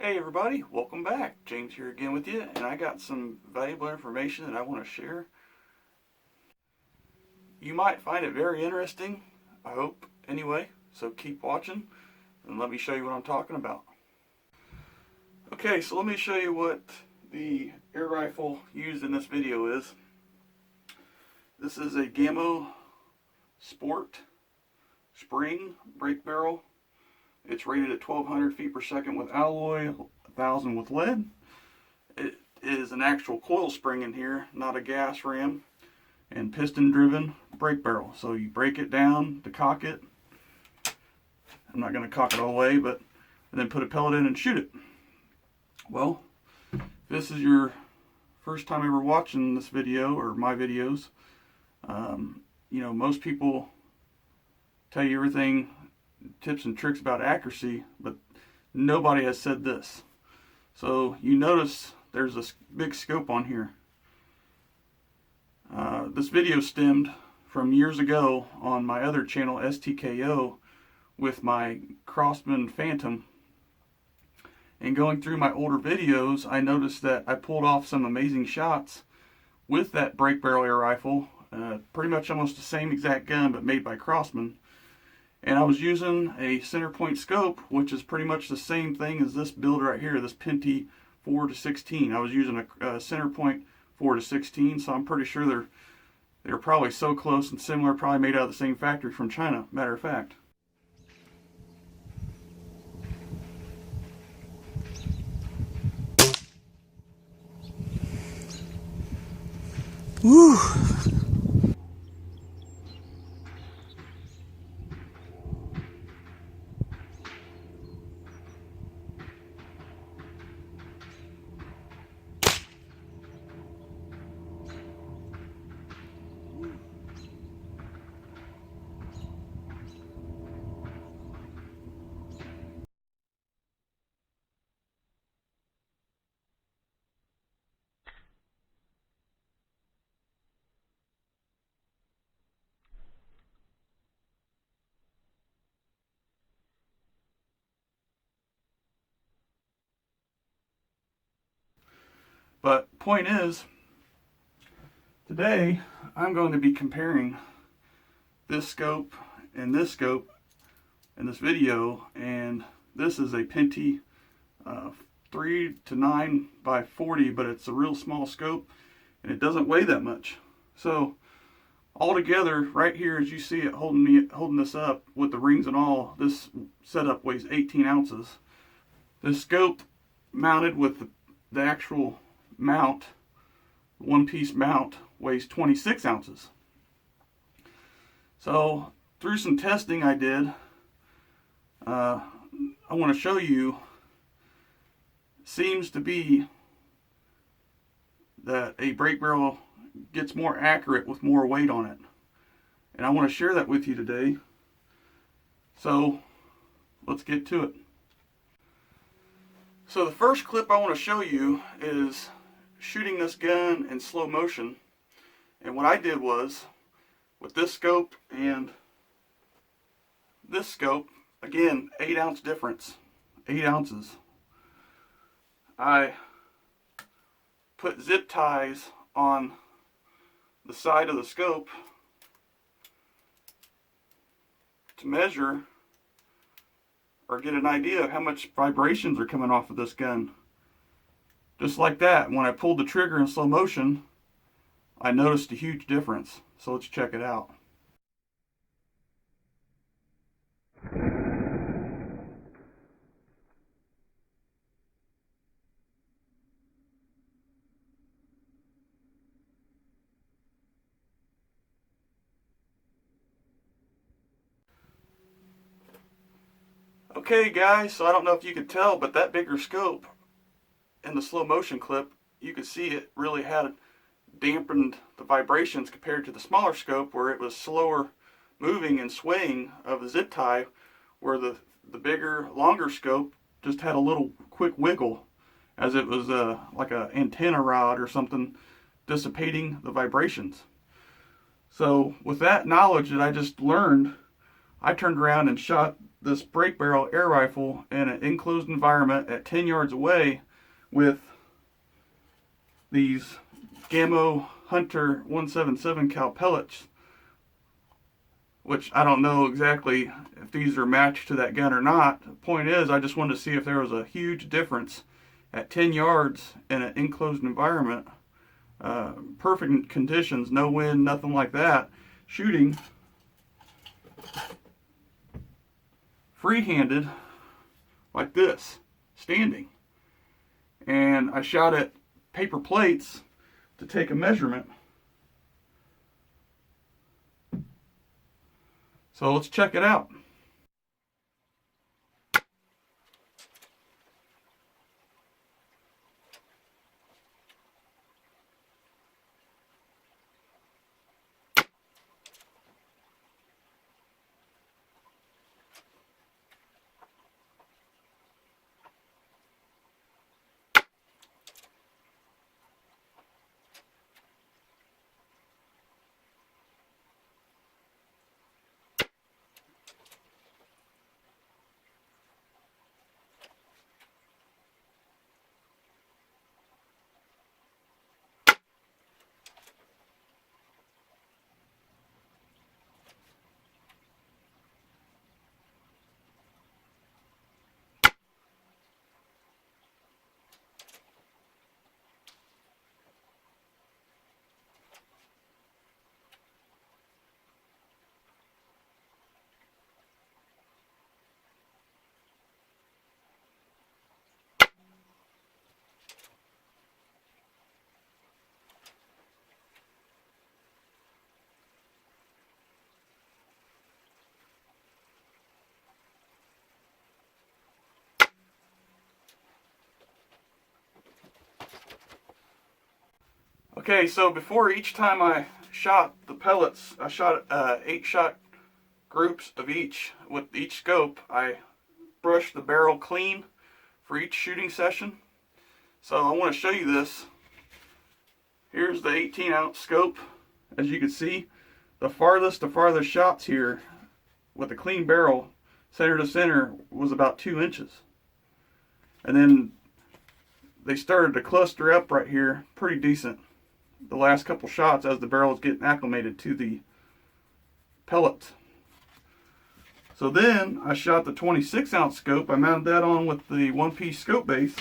Hey everybody, welcome back. James here again with you, and I got some valuable information that I want to share. You might find it very interesting, I hope, anyway, so keep watching and let me show you what I'm talking about. Okay, so let me show you what the air rifle used in this video is. This is a Gamo Sport spring brake barrel. It's rated at 1200 feet per second with alloy, 1000 with lead. It is an actual coil spring in here, not a gas ram, and piston driven brake barrel. So you break it down to cock it. I'm not going to cock it all the way, but and then put a pellet in and shoot it. Well, if this is your first time ever watching this video or my videos, most people tell you everything, tips and tricks about accuracy, but nobody has said this. So you notice there's a big scope on here. This video stemmed from years ago on my other channel, STKO, with my Crossman Phantom. And going through my older videos, I noticed that I pulled off some amazing shots with that brake barrel air rifle, pretty much almost the same exact gun but made by Crossman. And I was using a center point scope, which is pretty much the same thing as this build right here, this Pinty 4-16. I was using a center point 4-16, so I'm pretty sure they're probably so close and similar, probably made out of the same factory from China, matter of fact. Woo! But point is, today I'm going to be comparing this scope in this video, and this is a Pinty 3-9 by 40, but it's a real small scope and it doesn't weigh that much. So altogether, right here as you see it holding this up with the rings and all, this setup weighs 18 ounces. This scope mounted with the actual mount, one-piece mount, weighs 26 ounces. So through some testing I did, I want to show you, seems to be that a brake barrel gets more accurate with more weight on it, and I want to share that with you today. So let's get to it. So the first clip I want to show you is shooting this gun in slow motion. And what I did was, with this scope and this scope, again, 8 ounce difference, 8 ounces. I put zip ties on the side of the scope to measure or get an idea of how much vibrations are coming off of this gun. Just like that, when I pulled the trigger in slow motion, I noticed a huge difference. So let's check it out. Okay guys, so I don't know if you could tell, but that bigger scope in the slow motion clip, you could see it really had dampened the vibrations compared to the smaller scope, where it was slower moving and swaying of the zip tie, where the bigger, longer scope just had a little quick wiggle, as it was like an antenna rod or something dissipating the vibrations. So with that knowledge that I just learned, I turned around and shot this break barrel air rifle in an enclosed environment at 10 yards away with these Gamo Hunter 177 cal pellets, which I don't know exactly if these are matched to that gun or not. The point is, I just wanted to see if there was a huge difference at 10 yards in an enclosed environment, perfect conditions, no wind, nothing like that, shooting free-handed like this, standing. And I shot at paper plates to take a measurement. So let's check it out. Okay, so before each time I shot the pellets, I shot 8-shot groups of each. With each scope, I brushed the barrel clean for each shooting session. So I want to show you this. Here's the 18-ounce scope. As you can see, the farthest shots here with a clean barrel, center to center, was about 2 inches. And then they started to cluster up right here pretty decent the last couple shots as the barrel is getting acclimated to the pellet. So then I shot the 26-ounce scope. I mounted that on with the one-piece scope base.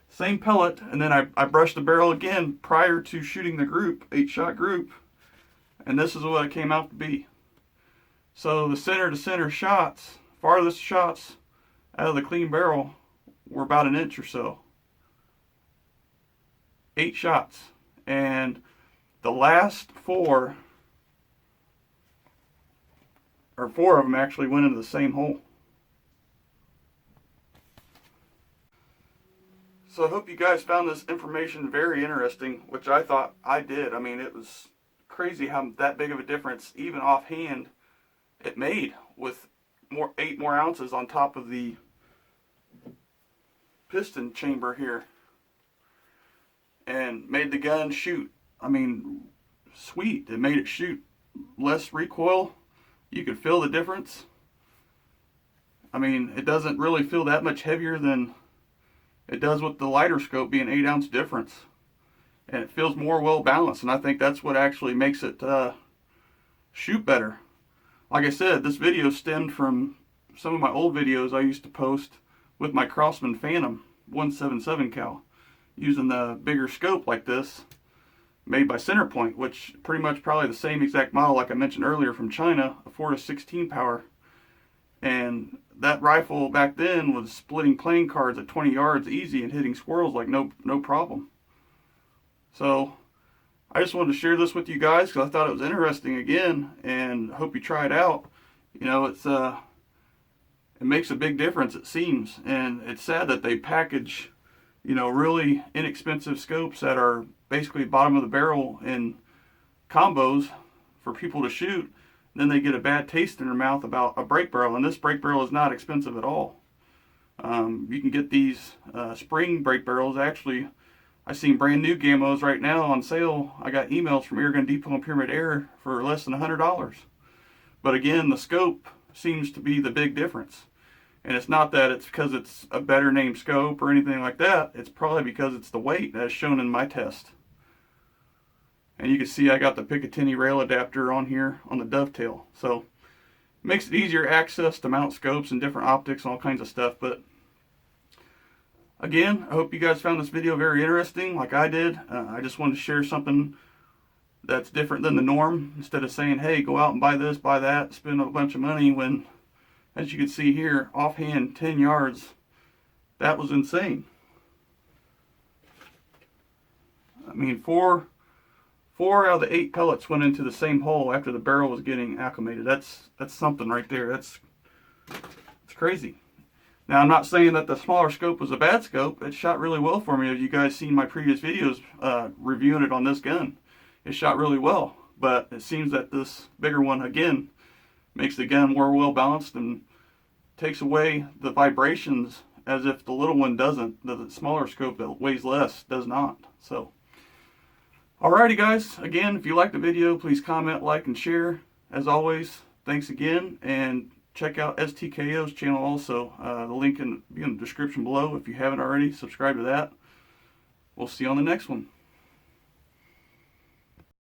Same pellet, and then I brushed the barrel again prior to shooting the group, 8-shot group, and this is what it came out to be. So the center to center shots, farthest shots out of the clean barrel, were about 1 inch or so. 8 shots. And the last 4 of them actually went into the same hole. So I hope you guys found this information very interesting, which I thought I did. I mean, it was crazy how that big of a difference, even offhand, it made with 8 more ounces on top of the piston chamber here. And made the gun shoot, I mean, sweet. It made it shoot less recoil. You could feel the difference. I mean, it doesn't really feel that much heavier than it does with the lighter scope being 8-ounce difference. And it feels more well balanced, and I think that's what actually makes it shoot better. Like I said, this video stemmed from some of my old videos I used to post with my Crosman Phantom 177 cal. Using the bigger scope like this, made by Centerpoint, which pretty much probably the same exact model like I mentioned earlier from China, a 4-16 power. And that rifle back then was splitting playing cards at 20 yards easy and hitting squirrels like no problem. So I just wanted to share this with you guys because I thought it was interesting again, and hope you try it out. You know, it makes a big difference, it seems, and it's sad that they package, you know, really inexpensive scopes that are basically bottom of the barrel in combos for people to shoot. Then they get a bad taste in their mouth about a break barrel, and this break barrel is not expensive at all. You can get these spring break barrels. Actually, I've seen brand new gamos right now on sale. I got emails from Airgun Depot and Pyramid Air for less than $100. But again, the scope seems to be the big difference. And it's not that it's because it's a better named scope or anything like that. It's probably because it's the weight as shown in my test. And you can see I got the Picatinny rail adapter on here on the dovetail. So it makes it easier access to mount scopes and different optics and all kinds of stuff. But again, I hope you guys found this video very interesting like I did. I just wanted to share something that's different than the norm. Instead of saying, hey, go out and buy this, buy that, spend a bunch of money, when, as you can see here, offhand, 10 yards, that was insane. I mean, four out of the 8 pellets went into the same hole after the barrel was getting acclimated. That's something right there. It's crazy. Now, I'm not saying that the smaller scope was a bad scope. It shot really well for me. As you guys seen my previous videos reviewing it on this gun, it shot really well. But it seems that this bigger one, again, makes the gun more well balanced and takes away the vibrations, as if the little one doesn't. The smaller scope that weighs less does not. So, alrighty guys, again, if you liked the video, please comment, like, and share. As always, thanks again, and check out STKO's channel also. The link will be in the description below. If you haven't already, subscribe to that. We'll see you on the next one.